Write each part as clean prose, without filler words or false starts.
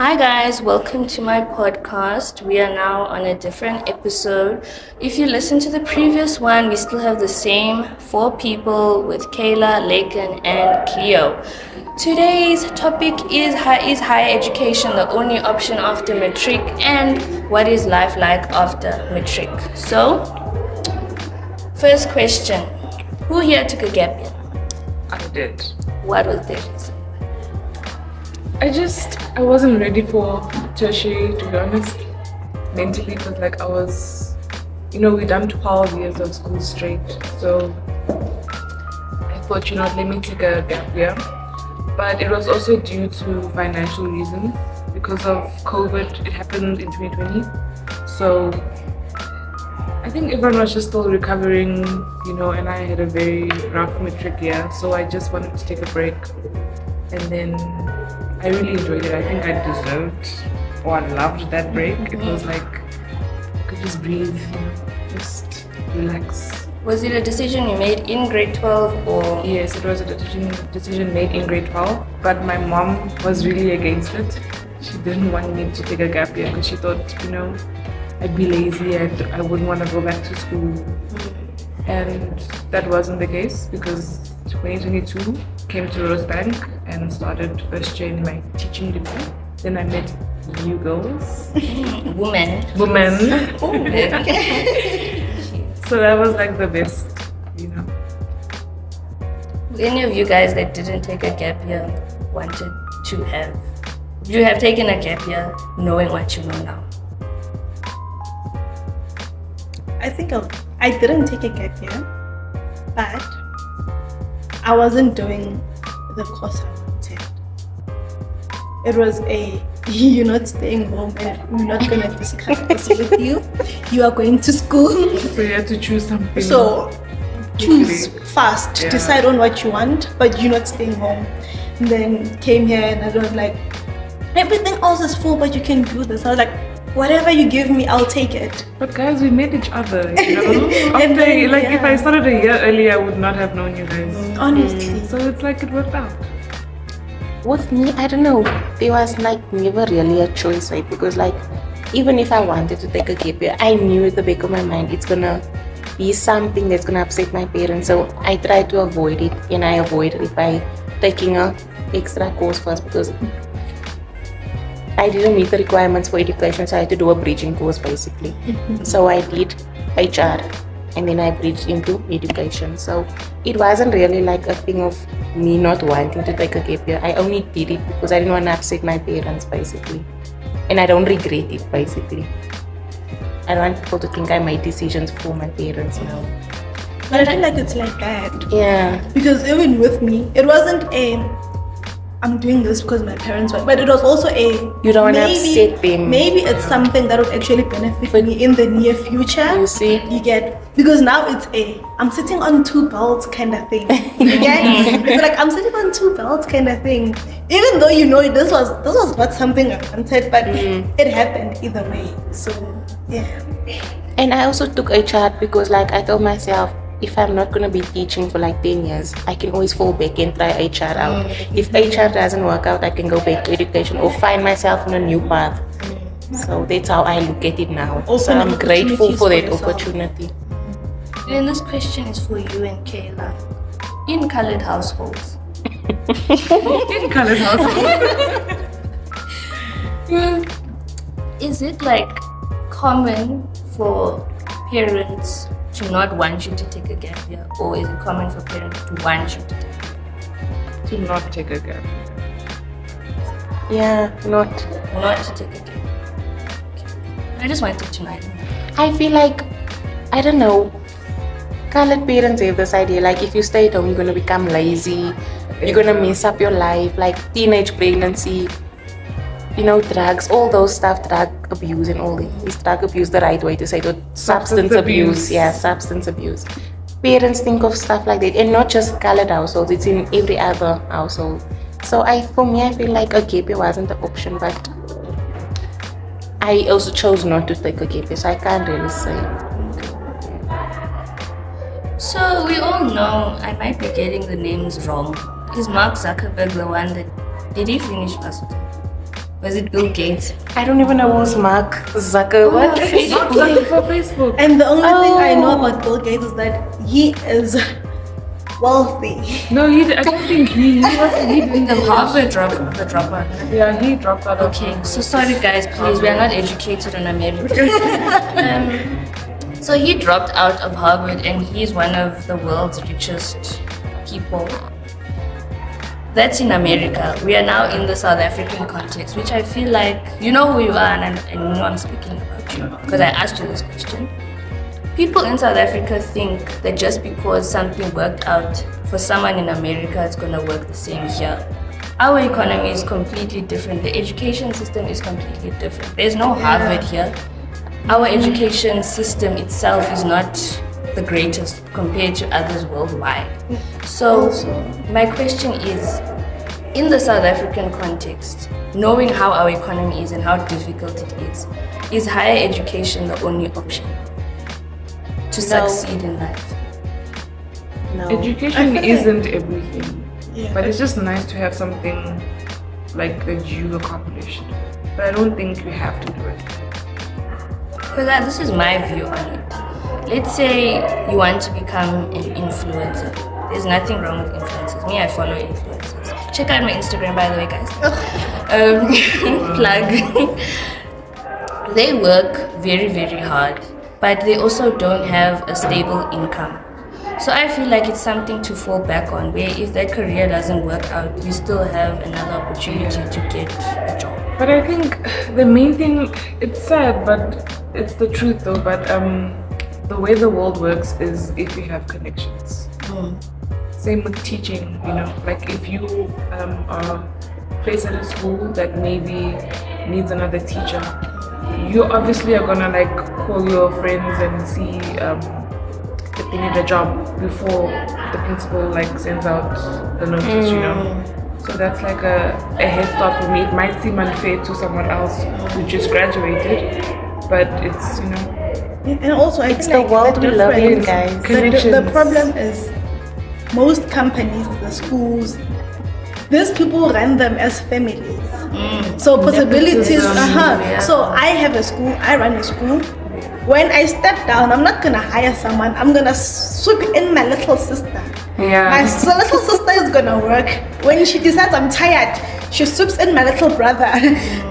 Hi guys, welcome to my podcast. We are now on a different episode. If you listen to the previous one, we still have the same four people with Kayla, Laykin, and Cleo. Today's topic is higher education the only option after Matric, and what is life like after Matric? So, first question: who here took a gap year? I did. What was their reason? I wasn't ready for tertiary, to be honest. Mentally, because I was, we done 12 years of school straight. So I thought, let me take a gap year. But it was also due to financial reasons. Because of COVID, it happened in 2020. So I think everyone was just still recovering, and I had a very rough matric year. So I just wanted to take a break. And then I really enjoyed it. I think I deserved or I loved that break. It was like I could just breathe, just relax. Was it a decision you made in grade 12 or? Yes, it was a decision made in grade 12, but my mom was really against it. She didn't want me to take a gap year because she thought, I'd be lazy, I wouldn't want to go back to school. And that wasn't the case because 2022 came to Rosebank and started first year in my teaching degree. Then I met you girls. Women. Oh, so that was like the best, Any of you guys that didn't take a gap year wanted to have? You have taken a gap year knowing what you know now? I think I didn't take a gap year, but I wasn't doing the course I wanted. It was you're not staying home and we're not going to discuss this with you. You are going to school. So you had to choose something. So choose fast, decide on what you want, but you're not staying home. And then came here and I was like, everything else is full, but you can do this. I was like, whatever you give me, I'll take it. But guys, we met each other, If I started a year earlier, I would not have known you guys. Honestly. So it's like it worked out. With me, I don't know. There was never really a choice, right? Because even if I wanted to take a gap year, I knew at the back of my mind it's gonna be something that's gonna upset my parents. So I tried to avoid it, and I avoided it by taking a extra course first because I didn't meet the requirements for education, so I had to do a bridging course basically. So I did HR and then I bridged into education. So it wasn't really like a thing of me not wanting to take a gap year. I only did it because I didn't want to upset my parents basically. And I don't regret it basically. I don't want people to think I made decisions for my parents now. But I feel like it's like that. Yeah. Because even with me, it wasn't I'm doing this because my parents want, but it was also you don't want to upset them. Maybe it's something that would actually benefit me in the near future. You see? You get, because now it's I'm sitting on two belts kind of thing. You get? It's like I'm sitting on two belts kind of thing. Even though this was not something I wanted, but it happened either way. So yeah. And I also took HR because I told myself, if I'm not going to be teaching for 10 years, I can always fall back and try HR out. If HR doesn't work out, I can go back to education or find myself on a new path. So that's how I look at it now. So I'm grateful for that opportunity. And this question is for you and Kayla. In colored households. In colored households. Is it common for parents to not want you to take a gap year, or is it common for parents to want you to take a gap year? To not take a gap. Yeah, not to take a gap year. Okay. I just wanted to know. I feel I don't know, colored parents have this idea if you stay at home, you're going to become lazy, you're going to mess up your life, teenage pregnancy, drugs, all those stuff, drug abuse and all that. Is drug abuse the right way to say it? Substance abuse. Yeah, substance abuse. Parents think of stuff like that, and not just colored households, it's in every other household. So for me, I feel a gap year wasn't the option, but I also chose not to take a gap year, so I can't really say. So we all know, I might be getting the names wrong. Is Mark Zuckerberg the one that, did he finish varsity? Was it Bill Gates? I don't even know who's Mark Zuckerberg. Exactly for Facebook. And the only thing I know about Bill Gates is that he is wealthy. No, I don't think he didn't. The Harvard dropout. Yeah, he dropped out. Okay, so sorry guys, please, we are not educated in America. So he dropped out of Harvard and he's one of the world's richest people. That's in America. We are now in the South African context, which I feel like, you know who you are and you know I'm speaking about you because I asked you this question. People in South Africa think that just because something worked out for someone in America, it's going to work the same here. Our economy is completely different. The education system is completely different. There's no Harvard here. Our education system itself is not the greatest compared to others worldwide. So my question is, in the South African context, knowing how our economy is and how difficult it is higher education the only option to succeed in life? No. Education isn't everything, Yeah. but it's just nice to have something like that you accomplished. But I don't think you have to do it. Because this is my view on it. Let's say you want to become an influencer. There's nothing wrong with influencers. Me, I follow influencers. Check out my Instagram, by the way, guys. Plug. They work very, very hard, but they also don't have a stable income. So I feel like it's something to fall back on, where if that career doesn't work out, you still have another opportunity to get a job. But I think the main thing, it's sad, but it's the truth though, but the way the world works is if you have connections. Same with teaching, you know, like if you are placed at a school that maybe needs another teacher, you obviously are gonna like call your friends and see if they need a job before the principal like sends out the notice, you know. So that's like a head start for me. It might seem unfair to someone else who just graduated, but it's, you know. And also, It's the world we live in, guys. The problem is most companies, the schools, these people run them as families. So possibilities, So I have a school, I run a school. When I step down, I'm not gonna hire someone. I'm gonna swoop in my little sister. Yeah. My little sister is gonna work. When she decides I'm tired, she swoops in my little brother.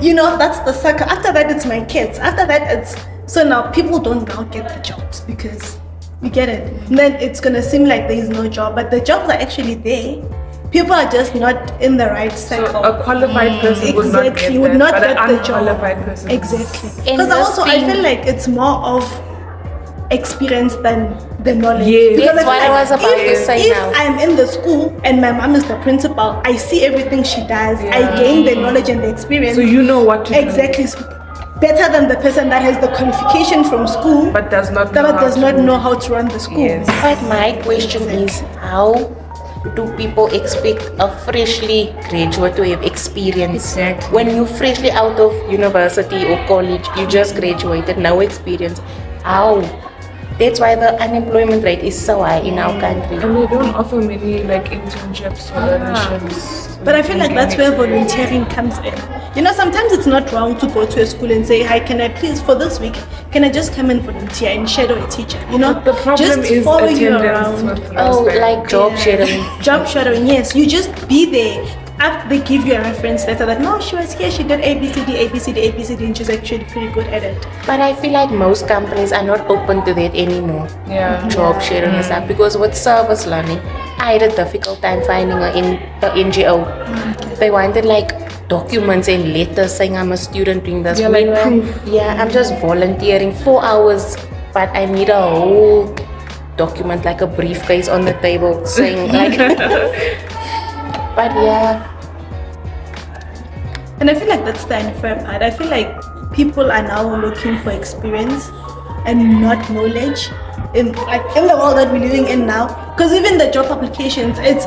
You know, that's the circle. After that, it's my kids. After that, it's so now people don't now get the jobs because you get it. And then it's gonna seem like there is no job, but the jobs are actually there. People are just not in the right circle. So a qualified person would not get would that, not but get an the job. unqualified person. Exactly. In Because this also I thing- feel like it's more of experience than the knowledge. Yes. Because That's I what feel I was about to say if now. I'm in the school and my mom is the principal, I see everything she does. I gain the knowledge and the experience. So you know what to do. Exactly. It's better than the person that has the qualification from school But does not that know how does to not do know it. how to run the school. Yes. But my question is, how do people expect a freshly graduate to have experience? Exactly. When you're freshly out of university or college, you just graduated, no experience. How? That's why the unemployment rate is so high in our country. And they don't offer many like internships or learnerships. But I feel like that's where volunteering comes in. You know, sometimes it's not wrong to go to a school and say, hi, can I please, for this week, can I just come and volunteer and shadow a teacher? You know, The problem just is follow you attendance around. with Oh, respect. like job sharing. Job shadowing, yes. You just be there. After they give you a reference letter that, no, she was here, she did ABCD, ABCD, ABCD, and she's actually pretty good at it. But I feel like most companies are not open to that anymore. Yeah. Job sharing and stuff, because with service learning, I had a difficult time finding an NGO. They wanted like documents and letters saying I'm a student doing this. Yeah, like Meanwhile, proof. yeah, I'm just volunteering 4 hours, but I need a whole document, like a briefcase on the table saying like. But yeah. And I feel like that's the unfair part. I feel like people are now looking for experience and not knowledge in the world that we're living in now. Because even the job applications, it's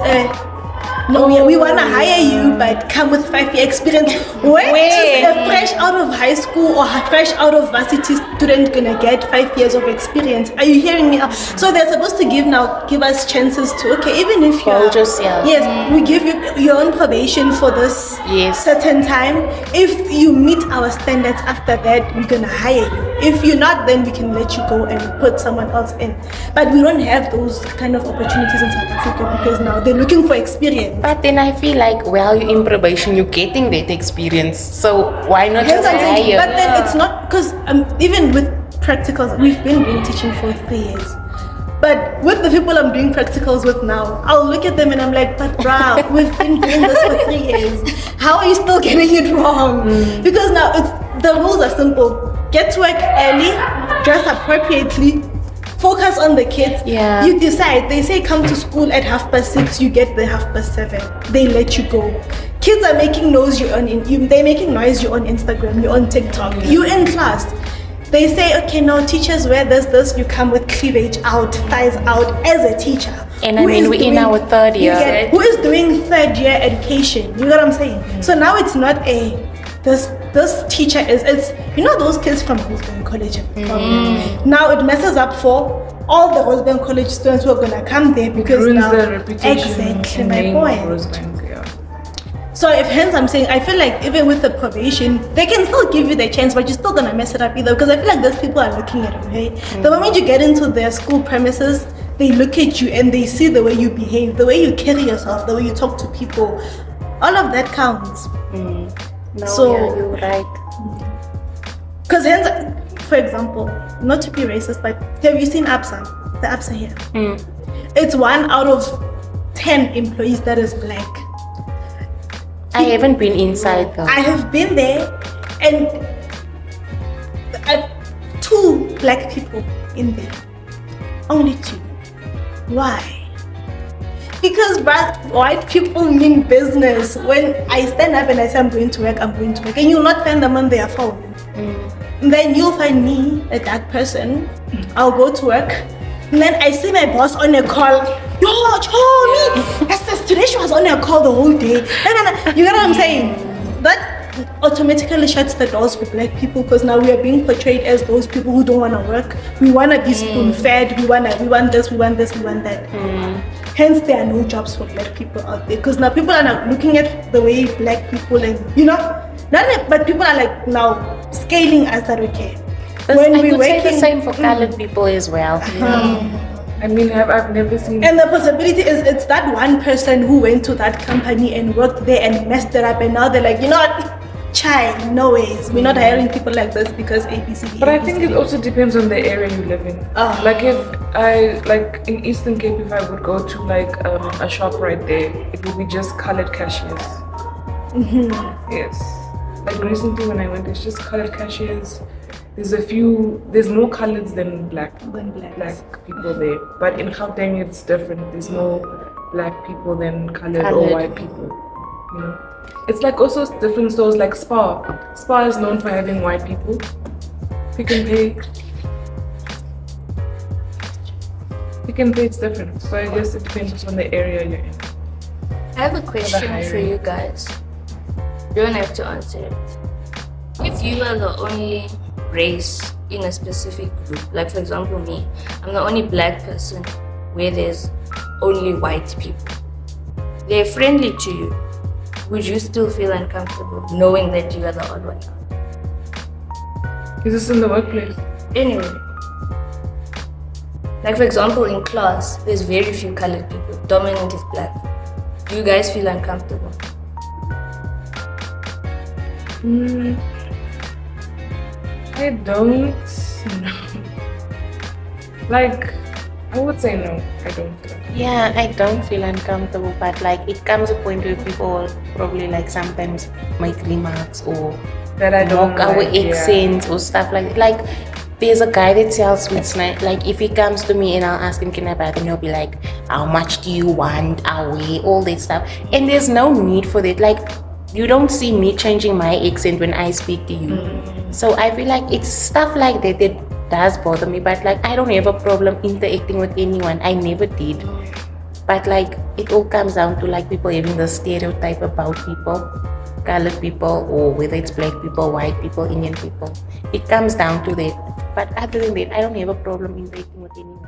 we want to hire you, but come with 5-year experience. Where is a fresh out of high school or fresh out of varsity student gonna get 5 years of experience? Are you hearing me out? So they're supposed to give us chances to, okay, even if you're Hold yourself. yes, we give you your own probation for this certain time. If you meet our standards after that, we're gonna hire you. If you're not, then we can let you go and put someone else in. But we don't have those kind of opportunities in South Africa because now they're looking for experience. But then I feel like while you're in probation, you're getting that experience. So why not just hire? But then it's not because even with practicals, we've been doing teaching for 3 years. But with the people I'm doing practicals with now, I'll look at them and I'm like, but bruh, we've been doing this for 3 years. How are you still getting it wrong? Because now the rules are simple. Get to work early, dress appropriately, focus on the kids. Yeah. You decide. They say come to school at 6:30, you get there 7:30. They let you go. Kids are making noise, they're making noise, you're on Instagram, you're on TikTok, you're in class. They say, okay, no, teachers wear this, you come with cleavage out, thighs out as a teacher. And I mean, we're in our third year. Who is doing third year education? You know what I'm saying? So now it's not this teacher it's those kids from Rosebank College have problems. Now it messes up for all the Rosebank College students who are gonna come there because now the reputation exactly my point. Rosebank, yeah. So hence I'm saying I feel like even with the probation, they can still give you the chance, but you're still gonna mess it up either because I feel like those people are looking at you, right? The moment you get into their school premises, they look at you and they see the way you behave, the way you carry yourself, the way you talk to people. All of that counts. No, So- yeah, you're right. Because hence, for example, not to be racist, but have you seen ABSA? The ABSA here. It's 1 out of 10 employees that is black. I haven't been inside though. I have been there and 2 black people in there. Only 2. Why? Because white people mean business. When I stand up and I say I'm going to work, and you'll not find them on their phone. Then you'll find me, a dark person. I'll go to work, and then I see my boss on a call. Yo, Chomi! Today she was on a call the whole day. You get what I'm saying? That automatically shuts the doors for black people because now we are being portrayed as those people who don't want to work. We want to be spoon-fed. We want this, we want that. Hence, there are no jobs for black people out there because now people are now looking at the way black people and but people are like now scaling us that okay. When I could say the same for colored people as well. I mean, I've never seen. And the possibility is it's that one person who went to that company and worked there and messed it up, and now they're like, you know what, child, no ways, we're not hiring people like this because ABCD. But I think it also depends on the area you live in. Like if in Eastern Cape, if I would go to like a shop right there, it would be just colored cashiers. Yes. Like recently when I went, it's just colored cashiers. There's more coloreds than black people there. But in Gauteng it's different. There's more black people than colored or white people. You know? It's like also different stores like Spa. Spa is known for having white people. Pick and Pay. Pick and Pay is different. So I guess it depends on the area you're in. I have a question for you guys. You don't have to answer it. If you are the only race in a specific group, like for example me, I'm the only black person where there's only white people. They're friendly to you. Would you still feel uncomfortable knowing that you are the odd one out? Is this in the workplace? Anyway. Like for example in class, there's very few colored people. Dominant is black. Do you guys feel uncomfortable? I don't know. Like, I would say no, I don't feel uncomfortable. Yeah, I don't feel uncomfortable, but like it comes a point where people probably like sometimes make remarks or That I don't mock our like, accents or stuff like that. Like there's a guy that sells sweets, like if he comes to me and I'll ask him, can I buy them? He'll be like, how much do you want? I'll weigh all that stuff. And there's no need for that. Like you don't see me changing my accent when I speak to you. So I feel like it's stuff like that that does bother me, but like I don't have a problem interacting with anyone. I never did. But like it all comes down to like people having the stereotype about people. colored people or whether it's black people, white people, Indian people. It comes down to that. But other than that, I don't have a problem in dating with anyone.